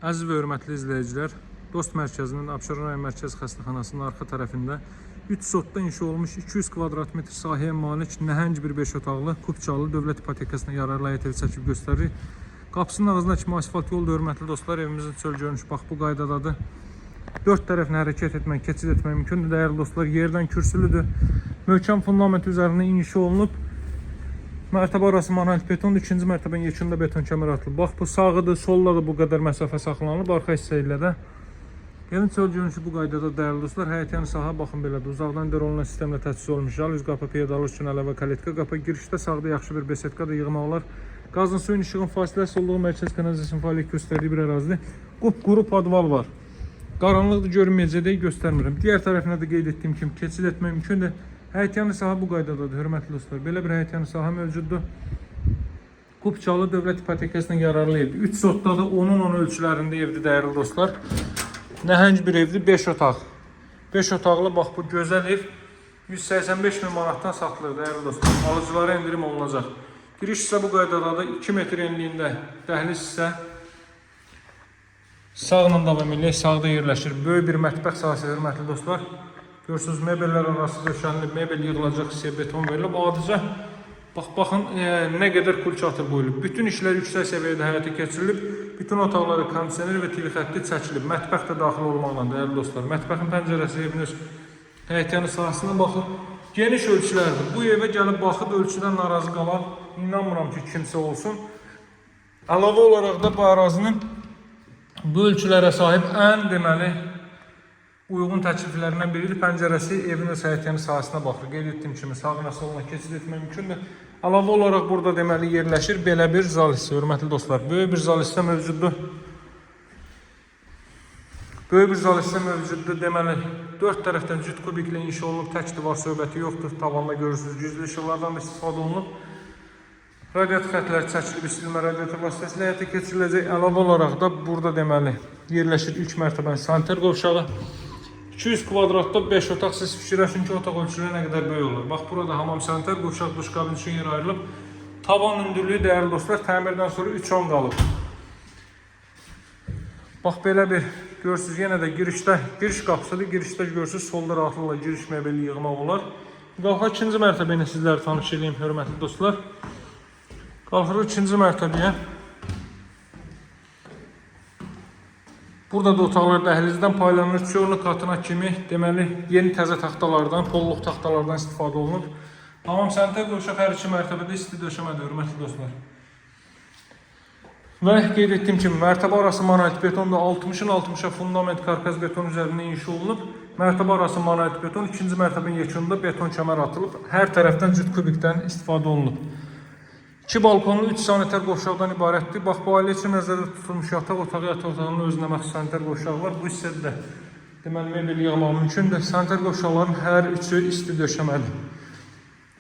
Əziz və hörmətli izləyicilər, Dost Mərkəzinin Abşeron rayon Mərkəzi Xəstəxanasının arxa tərəfində 3 sotda inşa olmuş 200 kvadrat metr sahəyə malik nəhəng bir 5 otaqlı Kupçalı dövlət ipotekasına yararlı həyət evi çəkib göstərir. Qapısının ağzına kimi asfalt yoldur, hörmətli dostlar, evimizin çöl görünüşü bax bu qaydadadır. 4 tərəfini hərəkət etmək, keçid etmək mümkündür. Dəyərli dostlar, yerdən kürsülüdür. Möhkəm fundament üzərində inşa olunub. Mərtəbə arası monolitik betondur. İkinci mərtəbənin yekunda beton kəmər atılıb. Bax bu sağıdır, soldadır, bu qədər məsafə saxlanılıb. Arxa hissə ilə də. Evin çöl görünüşü bu qaydada dəyərli dostlar. Həyətyan sahə baxın belədir. Uzaqdan dərolunan sistemlə təchiz olunmuş. Üz qapı, pedalı üçün əlavə kaletka qapı. Girişdə sağda yaxşı bir besetka da yığmaq olar. Qazın suyun işığın fasiləsi olduğu mərkəz kanalizasiya fəaliyyət göstərdiyi bir ərazidir. Quru podval var. Qaranlıqdır, görünməyəcək, göstərmirəm. Digər tərəfinə də qeyd etdiyim kimi keçid etmək mümkündür. Həyətyanı sahə bu qaydadadır, hörmətli dostlar. Belə bir həyətyanı sahə mövcuddur. Kupçalı dövlət ipotekasına yararlı evdir. 3 sotdadır, onun ölçülərində evdir, dəyərli dostlar. Nəhəng bir evdir, 5 otaq. 5 otaqlı, bax bu gözəl ev 185 min manatdan satılır, dəyərli dostlar. Alıcılara endirim olunacaq. Giriş isə bu qaydadadır, 2 metr enliyində. Dəhliz isə sağla davam eləyək, sağda yerləşir. Böyük bir mətbəx sahəsi, hörmətli dostlar. Görürsünüz, mebellər arası döşənilib, mebel yığılacaq hissəyə beton verilib. Adıca, baxın, nə qədər kul çatır qoyulub. Bütün işlər yüksək səviyyədə həyata keçirilib. Bütün otaqları kondisioner və TV xətti çəkilib. Mətbəx də daxil olmaqla, dəyərli dostlar. Mətbəxin pəncərəsi eviniz həyətyanı sahəsinə baxır. Geniş ölçülərdir. Bu evə gəlib baxıb ölçüdən narazı qalan, inanmıram ki, kimsə olsun. Əlavə olaraq da bu ərazinin bu ölçülərə sahib ən deməli uyğun təkliflərindən biridir. Pəncərəsi evin öz həyətyanı sahəsinə baxır. Qeyd etdiyim kimi sağına soluna keçid etmək mümkündür. Əlavə olaraq burada deməli yerləşir belə bir zal hissə, hörmətli dostlar. Böyük bir zal hissə mövcuddur. Böyük bir zal hissə mövcuddur. Deməli 4 tərəfdən cüt kubiklə inşa olunub, tək divar söhbəti yoxdur. Tavanda görürsünüz, güclü işıqlardan da istifadə olunub. Radiator xətləri çəkilib, isilmə radiator vasitəsilə həyata keçiriləcək. Əlavə olaraq da burada deməli yerləşir ilk mərtəbənin sanitar qovşağı. 200 kvadratda 5 otaq, siz fikirləşin ki, otaq ölçüləri nə qədər böyük olur. Bax, burada hamam sanitar qovşaq, duş kabin üçün yer ayrılıb. Tavan hündürlüyü, dəyərli dostlar, təmirdən sonra 3-10 qalıb. Bax, belə bir görürsünüz, yenə də girişdə, giriş qapısıdır. Girişdə görürsünüz, solda rahatlıqla giriş mebeli yığmaq olar. Qalxaq ikinci mərtəbə ilə sizləri tanış edeyim, hörmətli dostlar. Qalxırıq ikinci mərtəbəyə. Burada da otaqlar dəhlizdən paylanır. Çörlü katına kimi deməli yeni təzə taxtalardan, polluq taxtalardan istifadə olunub. Hamam sanitar qovşaq hər iki mərtəbədə isti döşəmədir, hörmətli dostlar. Və qeyd etdiyim kimi mərtəbə arası monolitik betonda 60-ın 60-a fundament karkaz beton üzərində inşa olunub. Mərtəbə arası monolitik beton, ikinci mərtəbənin yekununda beton kəmər atılıb. Hər tərəfdən cüt kubikdən istifadə olunub. 2 balkonlu 3 sanitar qovşaqdan ibarətdir. Bax, bu ailə üçün nəzərdə tutulmuş yataq otağının özünə məxsus sanitar qovşağı var. Bu hissədə də deməli mebel yığmaq mümkündür. Sanitar qovşaqların hər üçü isti döşəməli.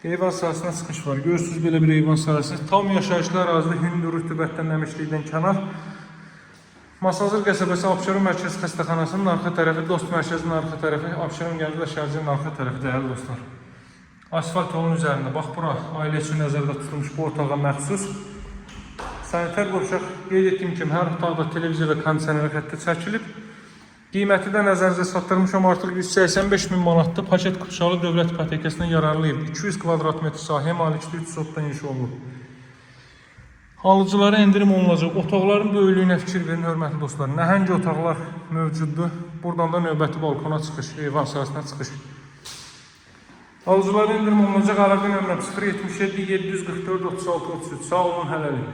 Eyvan sahəsinə çıxış var. Görürsünüz belə bir eyvan sahəsi. Tam yaşayışlı ərazidə hündür rütubətdən nəmişlikdən kənar. Masazır qəsəbəsi Abşeron Mərkəzi Xəstəxanasının arxa tərəfi, Dost Mərkəzinin arxa tərəfi, Abşeron Gənclər Şəhərciyinin arxa tərəfi, dəyərli dostlar. Asfalt yolun üzərində, bax bura ailə üçün nəzərdə tutulmuş bu otağa məxsus sanitar qovşaq. Qeyd etdiyim kimi hər otaqda televizor və kondisioner xətti çəkilib. Qiyməti də nəzərinizə çatdırmışam, artıq 185 min manatdır. Paket Kupçalı dövlət ipotekasına yararlı ev. 200 kvadrat metr sahəyə malikdir, 3 sotdan inşa olunub. Alıcılara endirim olunacaq. Otaqların böyüklüyünə fikir verin, hörmətli dostlar. Nəhəng otaqlar mövcuddur. Buradan da növbəti balkona çıxış, eyvan sahəsinə çıxış. Alıcılara endirim olunacaq. Əlaqə nömrəm 077 744 36 33. Sağ olun, hələlik.